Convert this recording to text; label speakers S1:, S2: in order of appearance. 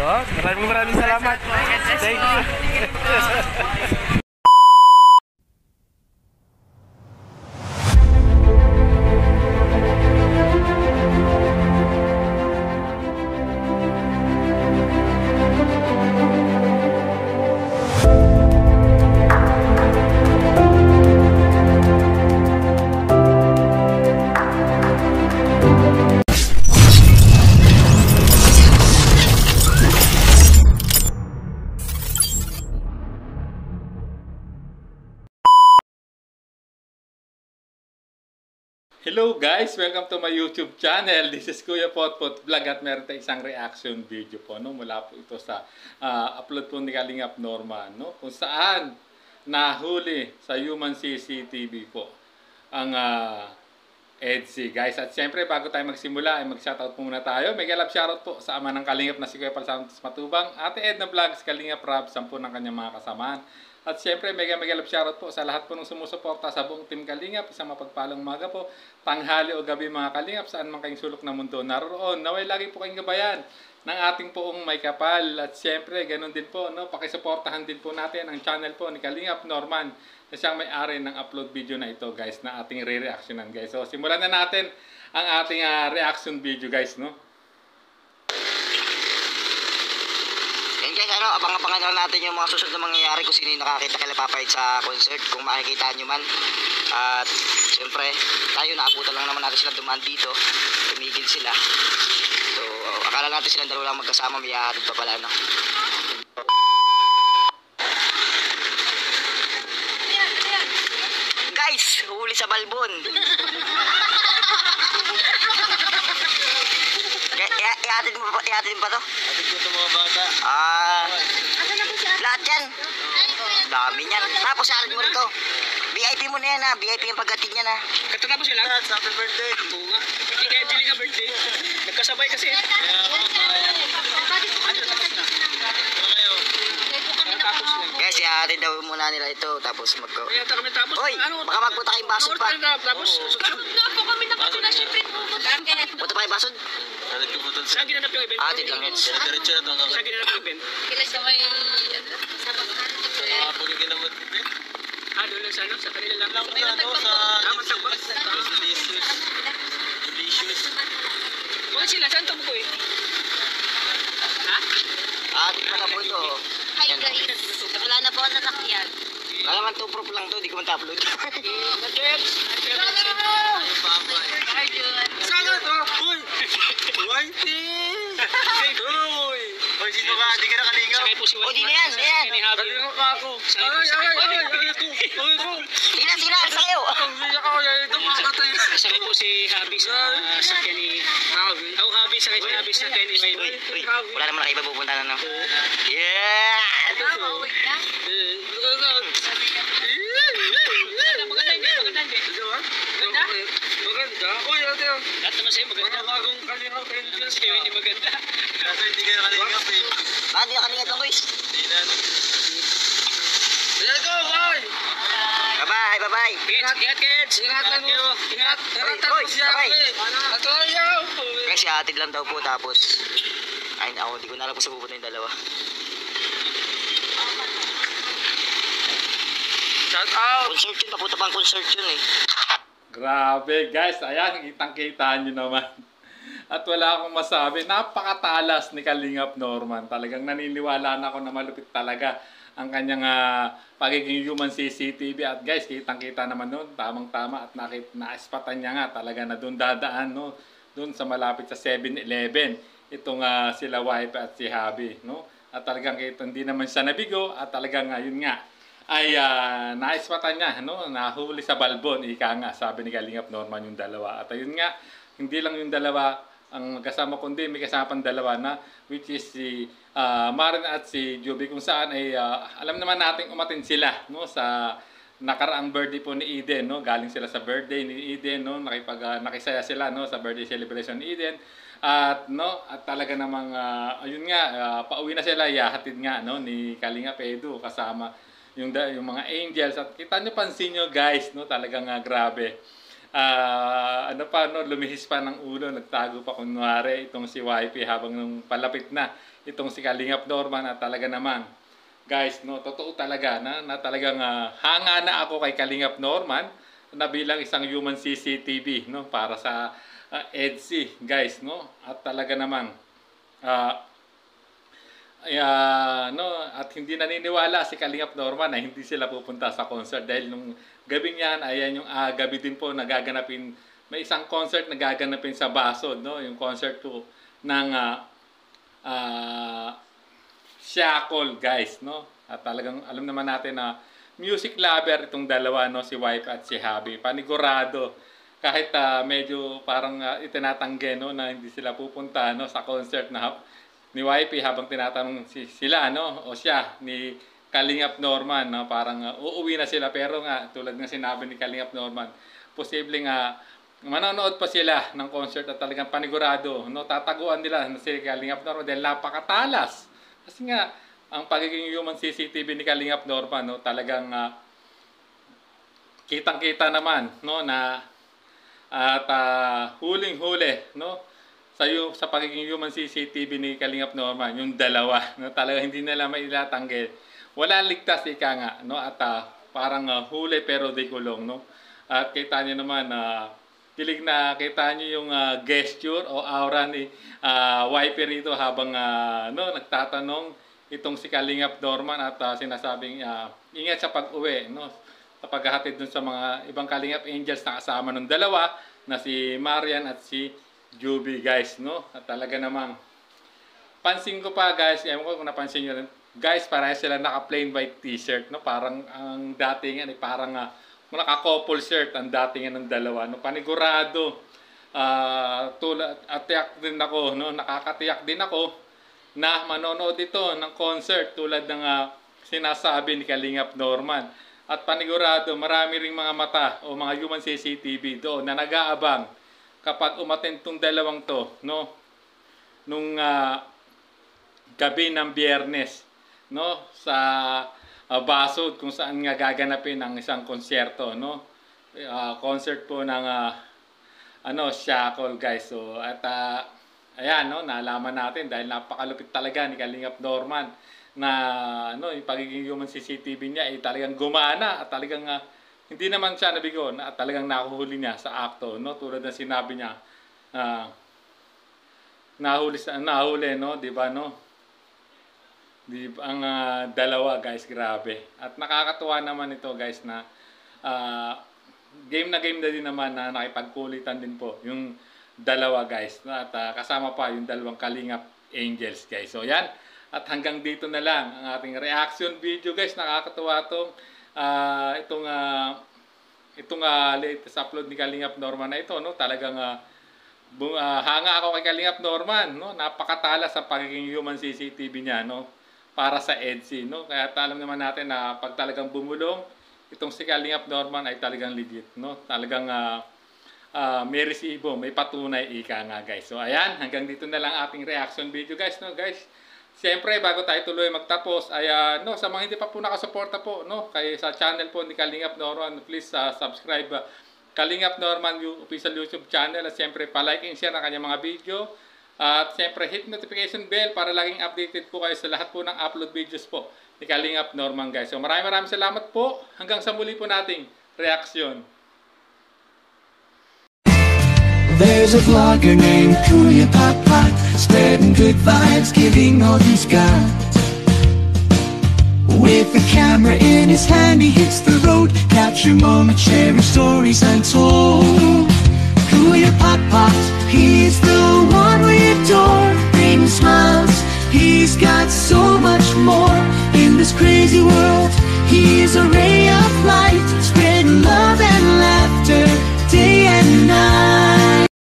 S1: Yun, maraming salamat. Thank you.
S2: Hello guys! Welcome to my YouTube channel. This is Kuya Potpot Vlog at meron tayong isang reaction video po, no? Mula po ito sa upload po ni Kalingap Norman, no? Kung saan nahuli sa human CCTV po ang EDSI, guys. At siyempre bago tayo magsimula ay mag-shoutout po muna tayo. Mega love shoutout po sa ama ng Kalingap na si Kuya Pal Santos Matubang, Ate Edna Vlogs, Kalingap Rab, 10 ng kanyang mga kasamaan. At siyempre, mega love shoutout po sa lahat po ng sumusuporta sa buong Team Kalingap. Isang mapagpalang umaga po, tanghali o gabi mga Kalingap, saan man kayong sulok ng mundo naroon. Naway lagi po kayong gabayan ng ating poong may kapal. At siyempre, ganun din po, no? Pakisuportahan din po natin ang channel po ni Kalingap Norman na siyang may-ari ng upload video na ito, guys, na ating re-reactionan, guys. So, simulan na natin ang ating reaction video, guys, no?
S3: Abang-abangan na natin yung mga susunod na mangyayari kung sino yung nakakita kay Papayt sa concert, kung makikita nyo man. At siyempre, tayo naabutan lang naman natin sila dumaan dito, tumigil sila. So, akala natin silang dalawa lang magkasama, may hahatid pa pala, no? Guys, huli sa balbon. Ihatid mo pa to?
S1: Ihatid ko ito mga bata.
S3: Lahat yan. Dami yan. Tapos ihatid mo rito. VIP mo na yan ha. VIP yung paghatid niyan ha.
S1: Katapos sila? Happy birthday. Oo nga. Hindi kaya Angelica birthday. Nagkasabay kasi.
S3: Guys, ihatid daw muna nila ito. Tapos magko.
S1: Kaya kami tapos.
S3: Hoy, baka magpunta kayong basod pa.
S1: Tapos.
S4: Na po kami nakatula siyempre.
S3: Punta pa kayong basod?
S1: Saan ginanap yung event?
S3: Hatid lang yan.
S1: Diretso na ito. Saan ginanap yung event?
S4: Kila sa may sa bangkan.
S1: Doon lang sa ano? Sa kanila lang.
S4: May matagpag.
S1: Matagpag. Wala sila. Saan ito po eh? Ha?
S3: Hatid pa na po ito.
S4: Hi guys. Wala na po ang nasakyan.
S3: Wala naman to, proof lang to. Di ko man ta-upload.
S1: Saan ito? Uy! Whitey! Uy! Uy, sino ka? Di ka nakalingaw. Sakay po si Whitey.
S3: O, di na yan. Ayan.
S1: Nakalingaw ka ako.
S3: Sila, sa'yo.
S1: Sakay po si Habi sa sakyan ni Habi. Ako Habi, sakay si Habi sa sakyan ni Whitey.
S3: Uy, wala naman nakaiba pupunta na, no? Yeah!
S1: Maganda? Uy, ate. Lahat naman sa'yo maganda. Bagong kalingap kayo dyan. Sa'yo hindi maganda. Kasi hindi kayo kalingap eh.
S3: Bakit di ka kalingap lang, guys?
S1: Hindi na. Let's go, boy!
S3: Bye-bye, bye-bye.
S1: Ingat, kids! Ingat lang mo. Ingat.
S3: Hoy, bye-bye.
S1: Atayaw!
S3: Kasi hatid lang daw po, tapos... Ay, ako, di ko na alam kung saan pupunta yung dalawa.
S1: Shout out!
S3: Concert yun, papunta pang concert yun eh.
S2: Grabe guys, ayan, kitang-kita nyo naman. At wala akong masabi, napakatalas ni Kalingap Norman. Talagang naniniwala na ako na malupit talaga ang kanyang pagiging human CCTV. At guys, kitang-kita naman nun, tamang-tama at na-espatan niya nga talaga na doon dadaan, no? Doon sa malapit sa 7-Eleven, itong sila wife at si Habi, no? At talagang hindi naman siya nabigo at talagang yun nga, ay naispatan niya, no? Nahuli sa balbon, ika nga, sabi ni Kalingap Norman yung dalawa. At ayun nga, hindi lang yung dalawa ang kasama, kundi may kasama pang dalawa na, which is si Marin at si Joby, kung saan ay alam naman natin umatin sila, no? Sa nakaraang birthday po ni Eden, no? Galing sila sa birthday ni Eden, no? Nakisaya sila, no? Sa birthday celebration ni Eden. At talaga namang ayun nga, pauwi na sila, hatid nga, no? Ni Kalingap Edu kasama yung mga angels. At kita nyo, pansin nyo guys, no? Talagang grabe. ano pa, no, lumihis pa ng ulo, nagtago pa kunwari itong si YP habang nung palapit na itong si Kalingap Norman. At talaga naman, guys, no, totoo talaga na talagang hanga na ako kay Kalingap Norman na bilang isang human CCTV, no, para sa EDSI, guys, no. At talaga naman no, at hindi naniniwala si Kalingap Norman na hindi sila pupunta sa concert dahil nung gabing yan, ayan yung gabi din po nagaganapin, may isang concert na gaganapin sa Basod, no, yung concert po ng Shackle, guys, no. At talagang alam naman natin na music lover itong dalawa, no, si YP at si Javi. Panigurado kahit medyo parang itinatanggi, no, na hindi sila pupunta, no, sa concert na ni YP habang tinatanong sila, no, o siya ni Kalingap Norman, no, parang uuwi na sila, pero nga tulad ng sinabi ni Kalingap Norman, posibleng manonood pa sila ng concert at talagang panigurado, no, tataguan nila si Kalingap Norman dahil napakatalas. Kasi nga ang pagiging human CCTV ni Kalingap Norman, no, talagang kitang-kita naman, no, na at huling-huli, no, sa pagiging human CCTV ni Kalingap Norman, yung dalawa, no, talaga hindi nila mailatanggi. Wala ligtas, ika nga, no, at parang huli pero di kulong, no. At kita niyo naman, kilig na kita niyo yung gesture o aura ni YP rito habang no, nagtatanong itong si Kalingap Norman at sinasabing ingat sa pag-uwi, no, sa paghahatid dun sa mga ibang Kalingap Angels na kasama ng dalawa na si Marian at si Juby, guys, no. At talaga namang pansin ko pa, guys, ewan ko kung napansin nyo rin, guys, parang sila naka plain white t-shirt, no, parang ang datingan ay parang naka-couple shirt ang datingan ng dalawa, no, panigurado. Tiyak din ako, no, nakakatiyak din ako na manonood ito ng concert tulad ng sinasabi ni Kalingap Norman. At panigurado, marami ring mga mata o mga human CCTV doon na nag-aabang kapag umattend tong dalawang to, no, nung gabi ng Biyernes, no, sa Basod kung saan nga gaganapin ang isang konserto, no, concert po ng Shackle, guys. So at ayan, no, nalaman natin dahil napakalupit talaga ni Kalingap Norman na ano, yung pagiging human CCTV niya ay talagang gumana at talagang hindi naman siya nabigo at talagang nakuhuli niya sa akto, no, tulad ng sinabi niya, nahuli, no, di ba, no, ang dalawa, guys, grabe. At nakakatuwa naman ito, guys, na game na din naman na nakipagkulitan din po yung dalawa, guys, at kasama pa yung dalawang Kalingap Angels, guys. So yan, at hanggang dito na lang ang ating reaction video, guys. Nakakatuwa itong latest upload ni Kalingap Norman na ito, no, talagang hanga ako kay Kalingap Norman, no, napakatalas ang pagiging human CCTV niya, no, para sa EDSI, no. Kaya alam naman natin na pag talagang bumulong itong si Kalingap Norman ay talagang legit, no, talagang may resibo, may patunay, ika nga, guys. So ayan, hanggang dito na lang ating reaction video, guys, no, guys. Siyempre, bago tayo tuloy magtapos, ay no, sa mga hindi pa po nakasuporta po, no, kay sa channel po ni Kalingap Norman, please subscribe Kalingap Norman official YouTube channel, at siyempre pa-like and share ang kanyang mga video. At siyempre hit notification bell para laging updated po kayo sa lahat po ng upload videos po ni Kalingap Norman, guys. So maraming salamat po. Hanggang sa muli po nating reaction.
S5: There's a vlogger named Kuya Papa, spreading good vibes, giving all he's got. With a camera in his hand, he hits the road, capture moments, sharing stories untold. Kuya Papa, he's the one we adore, bringing smiles, he's got so much more. In this crazy world, he is a ray of light, spreading love and